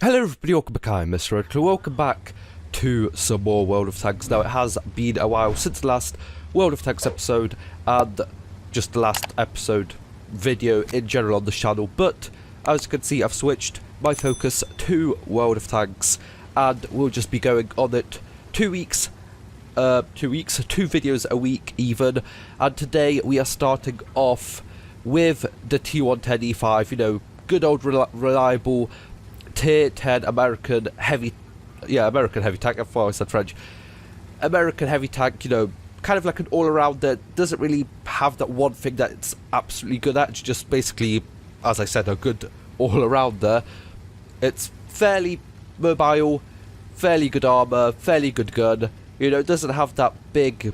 Hello everybody, welcome back. I'm MrRedClaw. Welcome back to some more World of Tanks. Now, it has been a while since the last World of Tanks episode and just the last episode video in general on the channel, but as you can see, I've switched my focus to World of Tanks and we'll just be going on it 2 weeks, 2 videos a week even. And today we are starting off with the T110E5, you know, good old reliable Tier 10 American heavy tank. I thought I said French. American heavy tank, you know, kind of like an all-arounder. Doesn't really have that one thing that it's absolutely good at. It's just basically, as I said, a good all-arounder. It's fairly mobile, fairly good armor, fairly good gun. You know, it doesn't have that big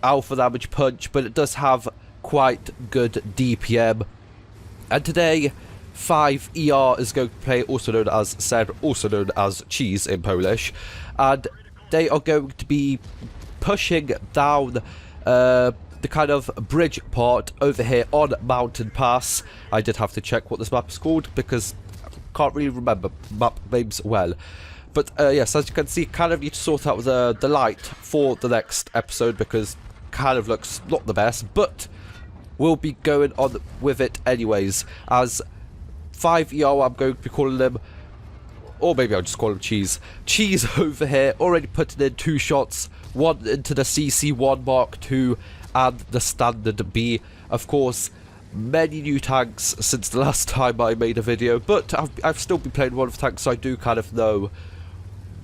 alpha damage punch, but it does have quite good DPM. And today, 5ER is going to play, also known as Ser, also known as Cheese in Polish, and they are going to be pushing down the kind of bridge part over here on Mountain Pass. I did have to check what this map is called because I can't really remember map names well. But yes, as you can see, kind of need to sort out the light for the next episode because kind of looks not the best, but we'll be going on with it anyways, as 5ER, I'm going to be calling them, or maybe I'll just call them Cheese. Cheese over here, already putting in 2 shots, one into the CC1 Mark II and the Standard B. Of course, many new tanks since the last time I made a video, but I've still been playing World of Tanks, so I do kind of know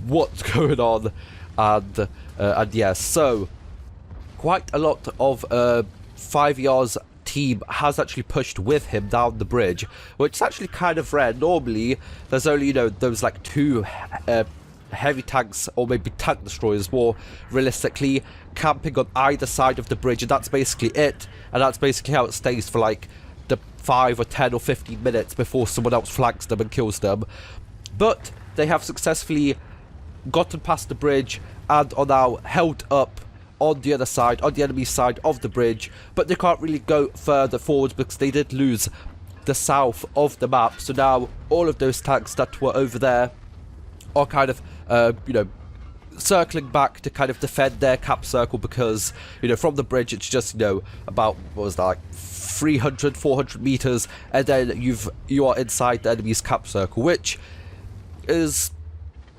what's going on, and yes, so quite a lot of 5ER's team has actually pushed with him down the bridge, which is actually kind of rare. Normally there's only, you know, those like 2 heavy tanks or maybe tank destroyers more realistically camping on either side of the bridge, and that's basically it, and that's basically how it stays for like the 5 or 10 or 15 minutes before someone else flanks them and kills them. But they have successfully gotten past the bridge and are now held up on the other side, on the enemy side of the bridge, but they can't really go further forwards because they did lose the south of the map. So now all of those tanks that were over there are kind of, you know, circling back to kind of defend their cap circle, because, you know, from the bridge it's just, you know, about, what was that, like 300, 400 meters, and then you are inside the enemy's cap circle, which is,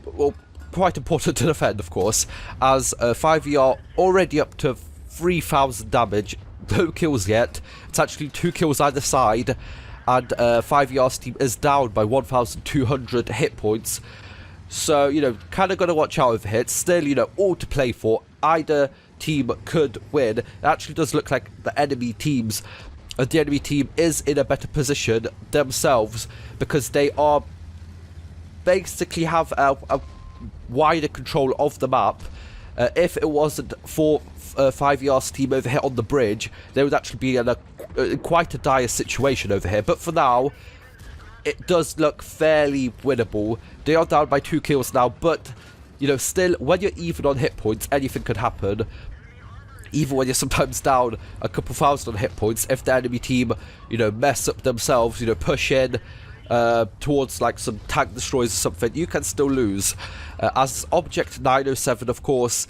well, quite important to defend, of course, as 5ER already up to 3,000 damage, no kills yet. It's actually 2 kills either side, and 5ER's team is down by 1,200 hit points. So, you know, kind of got to watch out over here. It's still, you know, all to play for. Either team could win. It actually does look like the enemy team is in a better position themselves, because they are basically have a wider control of the map. If it wasn't for 5ER's team over here on the bridge, they would actually be in quite a dire situation over here. But for now, it does look fairly winnable. They are down by 2 kills now, but, you know, still, when you're even on hit points, anything could happen. Even when you're sometimes down a couple thousand on hit points, if the enemy team, you know, mess up themselves, you know, push in towards like some tank destroyers or something, you can still lose. As Object 907, of course,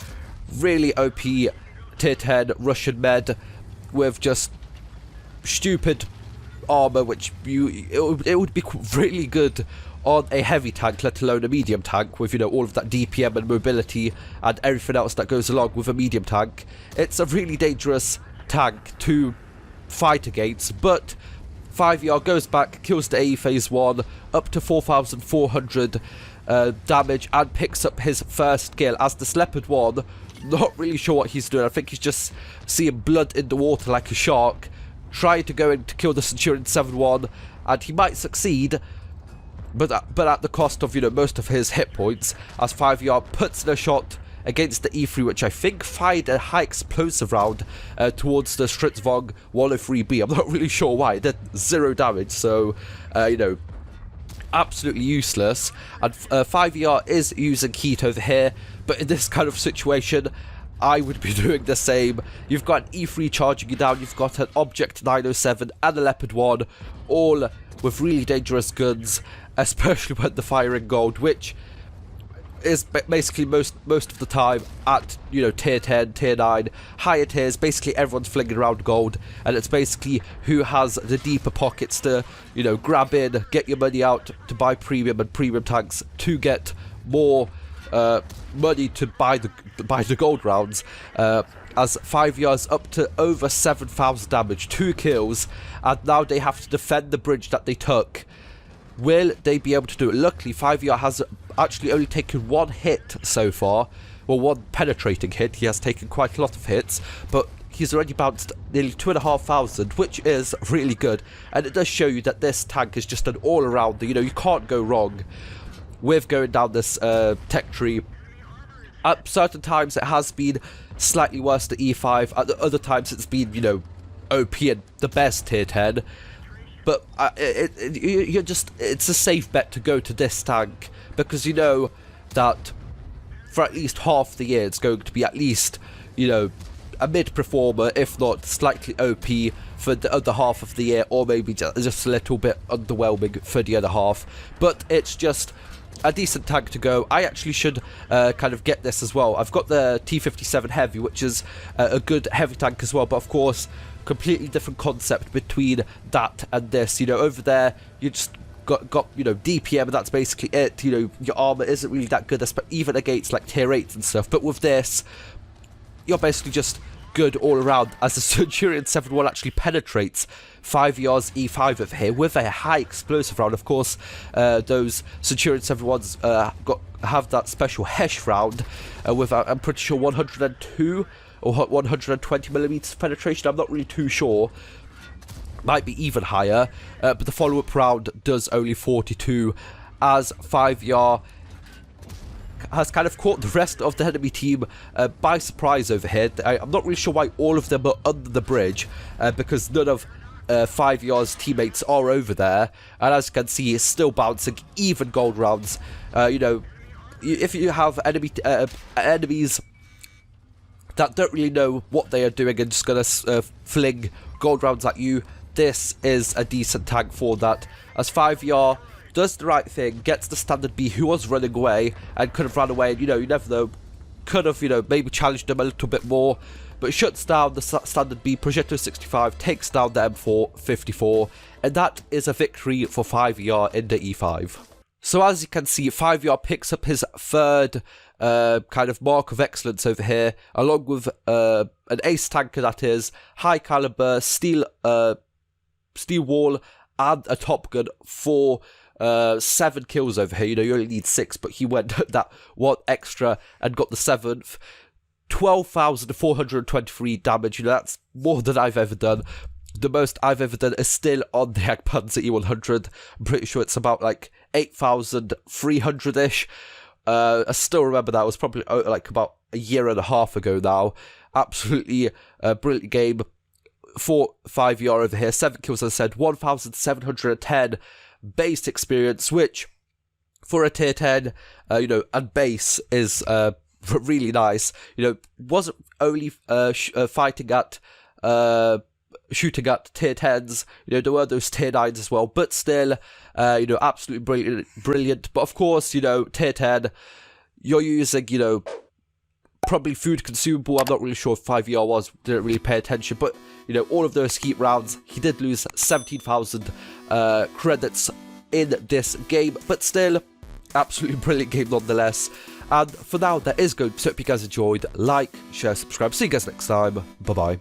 really OP tier 10 Russian med with just stupid armor, which it would be really good on a heavy tank, let alone a medium tank, with, you know, all of that DPM and mobility and everything else that goes along with a medium tank. It's a really dangerous tank to fight against, but 5ER goes back, kills the AE phase 1 up to 4,400 damage, and picks up his first kill as the Leopard 1. Not really sure what he's doing. I think he's just seeing blood in the water like a shark, trying to go in to kill the Centurion 7-1, and he might succeed, but at the cost of, you know, most of his hit points, as 5ER puts in a shot against the E3, which I think fired a high explosive round towards the Stritzvog 103B. I'm not really sure why. It did 0 damage, so, you know, absolutely useless. And 5ER is using heat over here, but in this kind of situation, I would be doing the same. You've got an E3 charging you down, you've got an Object 907 and a Leopard 1, all with really dangerous guns, especially when they're firing gold, which is basically most of the time at, you know, tier 10, tier 9, higher tiers. Basically everyone's flinging around gold, and it's basically who has the deeper pockets to, you know, grab in, get your money out to buy premium and premium tanks to get more money to buy the gold rounds. As 5 yards up to over 7,000 damage, 2 kills, and now they have to defend the bridge that they took. Will they be able to do it? Luckily, 5ER has actually only taken 1 hit so far. Well, 1 penetrating hit. He has taken quite a lot of hits, but he's already bounced nearly 2,500, which is really good. And it does show you that this tank is just an all-arounder. You know, you can't go wrong with going down this tech tree. At certain times, it has been slightly worse to E5. At other times, it's been, you know, OP and the best tier 10. But it's a safe bet to go to this tank, because you know that for at least half the year it's going to be at least, you know, a mid-performer, if not slightly OP for the other half of the year, or maybe just a little bit underwhelming for the other half. But it's just a decent tank to go. I actually should kind of get this as well. I've got the T57 Heavy, which is a good heavy tank as well, but of course completely different concept between that and this. You know, over there you just got you know, DPM, and that's basically it. You know, your armor isn't really that good, even against like tier 8s and stuff. But with this, you're basically just good all around, as the Centurion 7-1 actually penetrates 5ER's E5 over here with a high explosive round. Of course, those Centurion 7-1s have that special Hesh round with, I'm pretty sure, 102 or 120mm penetration. I'm not really too sure. Might be even higher, but the follow-up round does only 42, as 5ER has kind of caught the rest of the enemy team by surprise over here. I'm not really sure why all of them are under the bridge, because none of 5ER's teammates are over there, and as you can see, he's still bouncing even gold rounds. You know, if you have enemies that don't really know what they are doing and just gonna fling gold rounds at you, this is a decent tank for that, as 5ER does the right thing, gets the standard B, who was running away and could have run away, and you know, you never know, could have, you know, maybe challenged him a little bit more, but shuts down the standard B. Progetto 65 takes down the M4 54, and that is a victory for 5ER in the E5. So as you can see, 5ER picks up his third kind of mark of excellence over here, along with an ace tanker, that is high caliber steel wall and a top gun for 7 kills over here. You know, you only need 6, but he went that 1 extra and got the 7th. 12,423 damage. You know, that's more than I've ever done. The most I've ever done is still on the Jagdpanzer E100. I'm pretty sure it's about like 8,300-ish. I still remember that. It was probably like about a year and a half ago now. Absolutely brilliant game for 5ER over here. 7 kills, as I said, 1,710 base experience, which for a tier 10, you know, and base is really nice. You know, wasn't only fighting at shooting at tier 10s, you know, there were those tier 9s as well, but still, you know, absolutely brilliant. But of course, you know, tier 10, you're using, you know, probably food consumable. I'm not really sure if 5ER didn't really pay attention, but you know, all of those heat rounds, he did lose 17,000 credits in this game, but still, absolutely brilliant game nonetheless. And for now, that is good. So hope you guys enjoyed. Like, share, subscribe. See you guys next time. Bye bye.